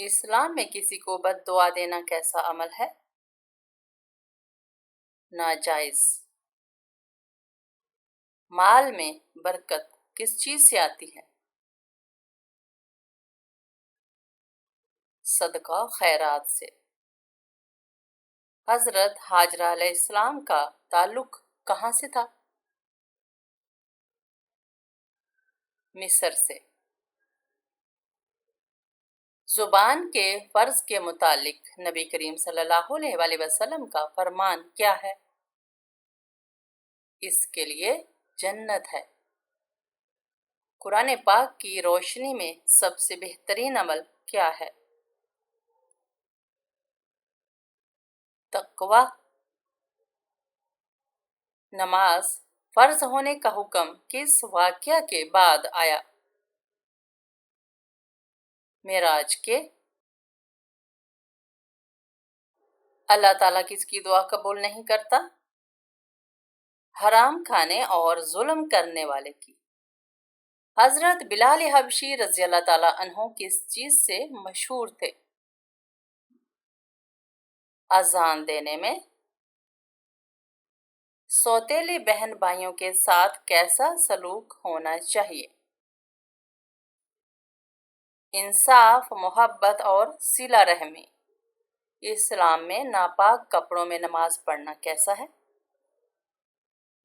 اسلام میں کسی کو بد دعا دینا کیسا عمل ہے؟ ناجائز۔ مال میں برکت کس چیز سے آتی ہے؟ صدقہ خیرات سے۔ حضرت ہاجرہ علیہ السلام کا تعلق کہاں سے تھا؟ مصر سے۔ زبان کے فرض کے متعلق نبی کریم صلی اللہ علیہ وآلہ وسلم کا فرمان کیا ہے؟ اس کے لیے جنت ہے۔ قرآن پاک کی روشنی میں سب سے بہترین عمل کیا ہے؟ تقوی۔ نماز فرض ہونے کا حکم کس واقعہ کے بعد آیا؟ معراج کے۔ اللہ تعالیٰ کس کی دعا قبول نہیں کرتا؟ حرام کھانے اور ظلم کرنے والے کی۔ حضرت بلال حبشی رضی اللہ تعالیٰ عنہ کس چیز سے مشہور تھے؟ اذان دینے میں۔ سوتیلے بہن بھائیوں کے ساتھ کیسا سلوک ہونا چاہیے؟ انصاف، محبت اور صلہ رحمی۔ اسلام میں ناپاک کپڑوں میں نماز پڑھنا کیسا ہے؟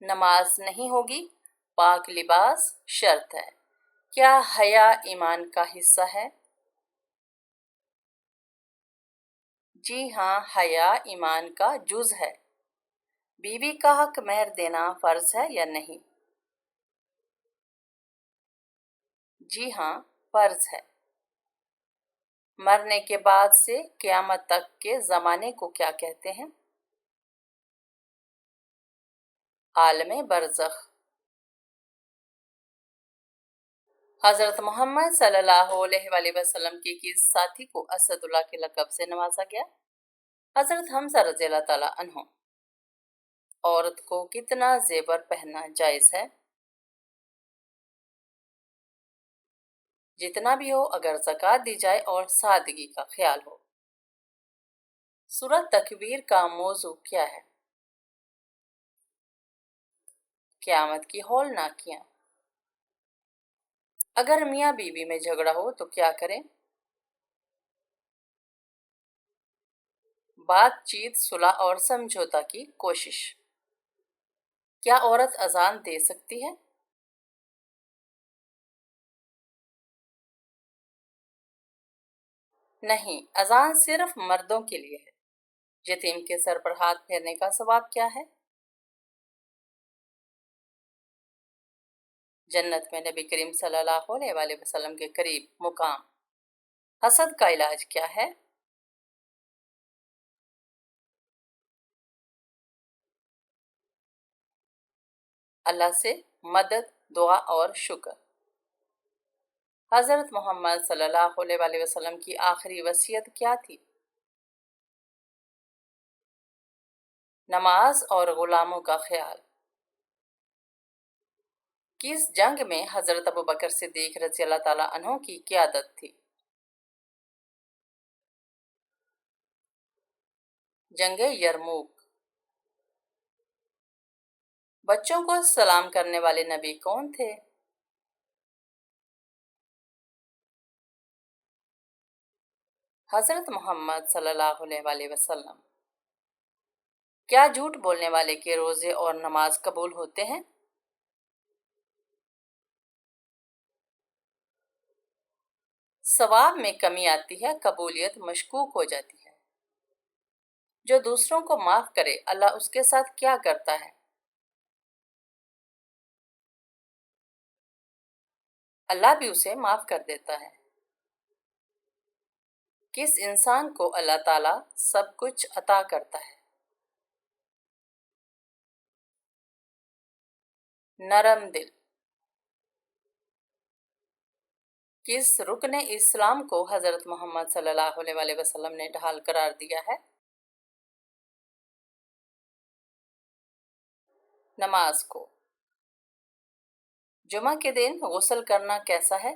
نماز نہیں ہوگی، پاک لباس شرط ہے۔ کیا حیا ایمان کا حصہ ہے؟ جی ہاں، حیا ایمان کا جز ہے۔ بیوی کا حق مہر دینا فرض ہے یا نہیں؟ جی ہاں، فرض ہے۔ مرنے کے بعد سے قیامت تک کے زمانے کو کیا کہتے ہیں؟ عالم برزخ۔ حضرت محمد صلی اللہ علیہ وآلہ وسلم کے کس ساتھی کو اسد اللہ کے لقب سے نوازا گیا؟ حضرت حمزہ رضی اللہ تعالیٰ عنہ۔ عورت کو کتنا زیور پہننا جائز ہے؟ جتنا بھی ہو، اگر زکوٰۃ دی جائے اور سادگی کا خیال ہو۔ سورۃ تکویر کا موضوع کیا ہے؟ قیامت کی ہولناکیاں۔ اگر میاں بیوی میں جھگڑا ہو تو کیا کریں؟ بات چیت، صلح اور سمجھوتا کی کوشش۔ کیا عورت اذان دے سکتی ہے؟ نہیں، اذان صرف مردوں کے لیے ہے۔ یتیم کے سر پر ہاتھ پھیرنے کا ثواب کیا ہے؟ جنت میں نبی کریم صلی اللہ علیہ وآلہ وسلم کے قریب مقام۔ حسد کا علاج کیا ہے؟ اللہ سے مدد، دعا اور شکر۔ حضرت محمد صلی اللہ علیہ وآلہ وسلم کی آخری وصیت کیا تھی؟ نماز اور غلاموں کا خیال۔ کس جنگ میں حضرت ابوبکر صدیق رضی اللہ تعالیٰ عنہ کی قیادت تھی؟ جنگ یرموک۔ بچوں کو سلام کرنے والے نبی کون تھے؟ حضرت محمد صلی اللہ علیہ وآلہ وسلم۔ کیا جھوٹ بولنے والے کے روزے اور نماز قبول ہوتے ہیں؟ ثواب میں کمی آتی ہے، قبولیت مشکوک ہو جاتی ہے۔ جو دوسروں کو معاف کرے، اللہ اس کے ساتھ کیا کرتا ہے؟ اللہ بھی اسے معاف کر دیتا ہے۔ کس انسان کو اللہ تعالیٰ سب کچھ عطا کرتا ہے؟ نرم دل۔ کس رکن اسلام کو حضرت محمد صلی اللہ علیہ وآلہ وسلم نے ڈھال قرار دیا ہے؟ نماز کو۔ جمعہ کے دن غسل کرنا کیسا ہے؟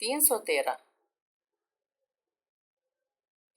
313।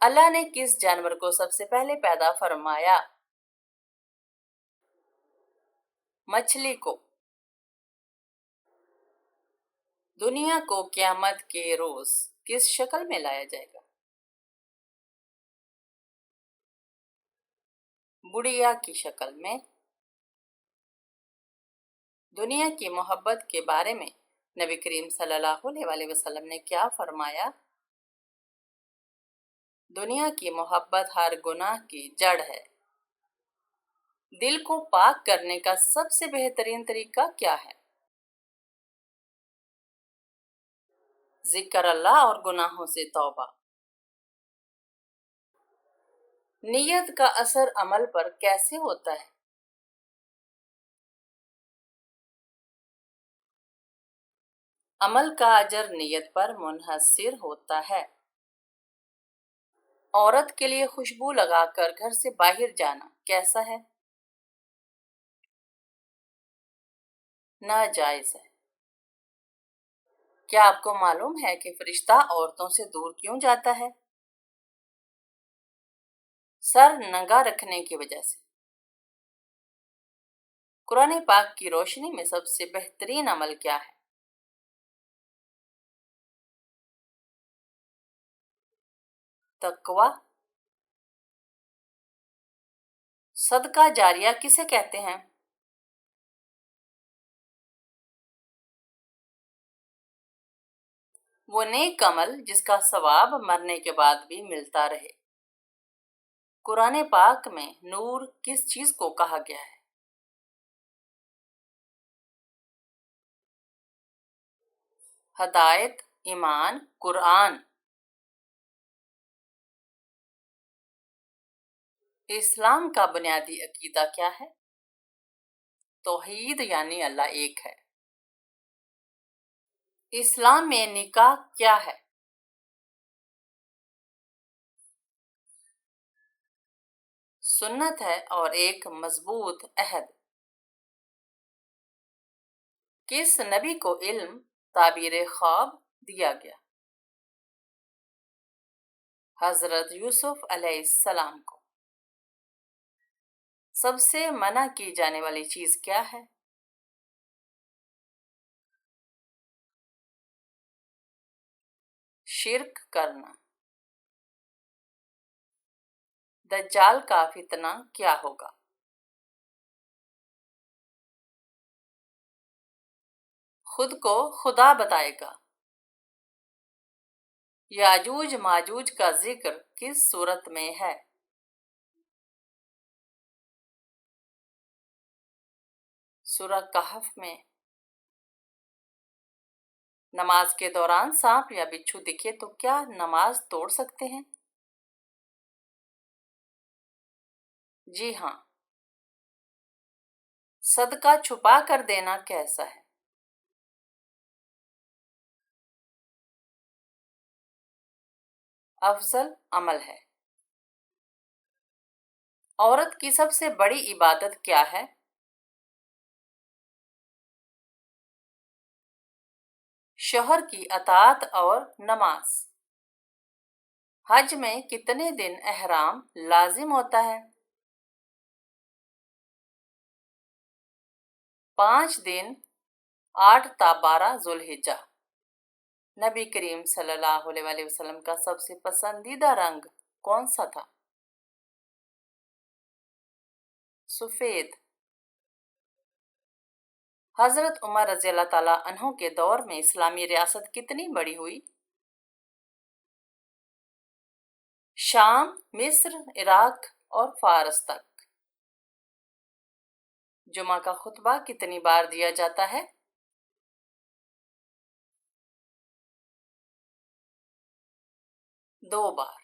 اللہ نے کس جانور کو سب سے پہلے پیدا فرمایا؟ مچھلی کو۔ دنیا کو قیامت کے روز کس شکل میں لایا جائے گا؟ بڑھیا کی شکل میں۔ دنیا کی محبت کے بارے میں نبی کریم صلی اللہ علیہ وسلم نے کیا فرمایا؟ دنیا کی محبت ہر گناہ کی جڑ ہے۔ دل کو پاک کرنے کا سب سے بہترین طریقہ کیا ہے؟ ذکر اللہ اور گناہوں سے توبہ۔ نیت کا اثر عمل پر کیسے ہوتا ہے؟ عمل کا اجر نیت پر منحصر ہوتا ہے۔ عورت کے لیے خوشبو لگا کر گھر سے باہر جانا کیسا ہے؟ ناجائز ہے۔ کیا آپ کو معلوم ہے کہ فرشتہ عورتوں سے دور کیوں جاتا ہے؟ سر ننگا رکھنے کی وجہ سے۔ قرآن پاک کی روشنی میں سب سے بہترین عمل کیا ہے؟ تقوی۔ صدقہ جاریہ کسے کہتے ہیں؟ وہ نیک عمل جس کا ثواب مرنے کے بعد بھی ملتا رہے۔ قرآن پاک میں نور کس چیز کو کہا گیا ہے؟ ہدایت، ایمان، قرآن۔ اسلام کا بنیادی عقیدہ کیا ہے؟ توحید یعنی اللہ ایک ہے۔ اسلام میں نکاح کیا ہے؟ سنت ہے اور ایک مضبوط عہد۔ کس نبی کو علم تعبیر خواب دیا گیا؟ حضرت یوسف علیہ السلام کو۔ سب سے منع کی جانے والی چیز کیا ہے؟ شرک کرنا۔ دجال کا فتنہ کیا ہوگا؟ خود کو خدا بتائے گا۔ یاجوج ماجوج کا ذکر کس صورت میں ہے؟ سورہ کہف میں۔ نماز کے دوران سانپ یا بچھو دکھے تو کیا نماز توڑ سکتے ہیں؟ جی ہاں۔ صدقہ چھپا کر دینا کیسا ہے؟ افضل عمل ہے۔ عورت کی سب سے بڑی عبادت کیا ہے؟ شوہر کی اطاعت اور نماز۔ حج میں کتنے دن احرام لازم ہوتا ہے؟ 5 دن، 8 تا 12 ذوالحجہ۔ نبی کریم صلی اللہ علیہ وسلم کا سب سے پسندیدہ رنگ کون سا تھا؟ سفید۔ حضرت عمر رضی اللہ تعالیٰ عنہ کے دور میں اسلامی ریاست کتنی بڑی ہوئی؟ شام، مصر، عراق اور فارس تک۔ جمعہ کا خطبہ کتنی بار دیا جاتا ہے؟ 2 بار۔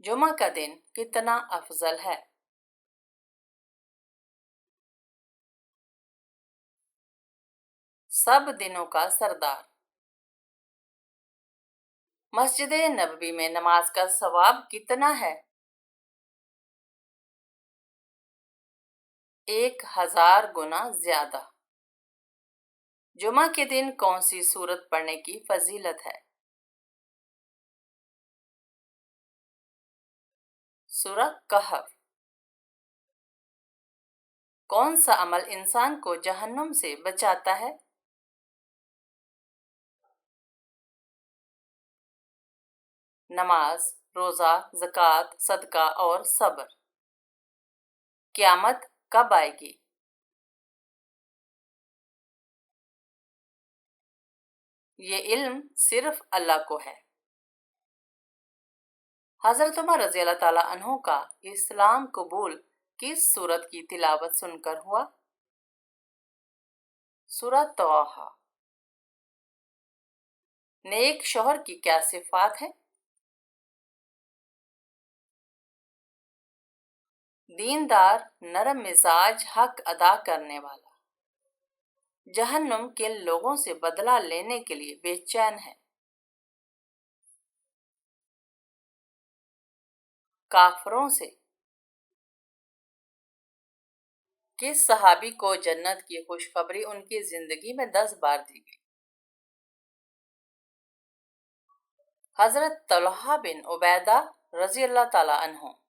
جمعہ کا دن کتنا افضل ہے؟ سب دنوں کا سردار۔ مسجد نبوی میں نماز کا ثواب کتنا ہے؟ 1000 گنا زیادہ۔ جمعہ کے دن کون سی سورت پڑھنے کی فضیلت ہے؟ سورہ کہف۔ کون سا عمل انسان کو جہنم سے بچاتا ہے؟ نماز، روزہ، زکوٰۃ، صدقہ اور صبر۔ قیامت کب آئے گی؟ یہ علم صرف اللہ کو ہے۔ حضرت عمر رضی اللہ تعالیٰ عنہ کا اسلام قبول کس سورت کی تلاوت سن کر ہوا؟ سورہ طٰہٰ۔ نیک شوہر کی کیا صفات ہے؟ دیندار، نرم مزاج، حق ادا کرنے والا، جہنم کے لوگوں سے بدلہ لینے کے لیے بے چین ہے، کافروں سے۔ کس صحابی کو جنت کی خوشخبری ان کی زندگی میں 10 بار دی گئی؟ حضرت طلحہ بن عبیدہ رضی اللہ تعالیٰ عنہ۔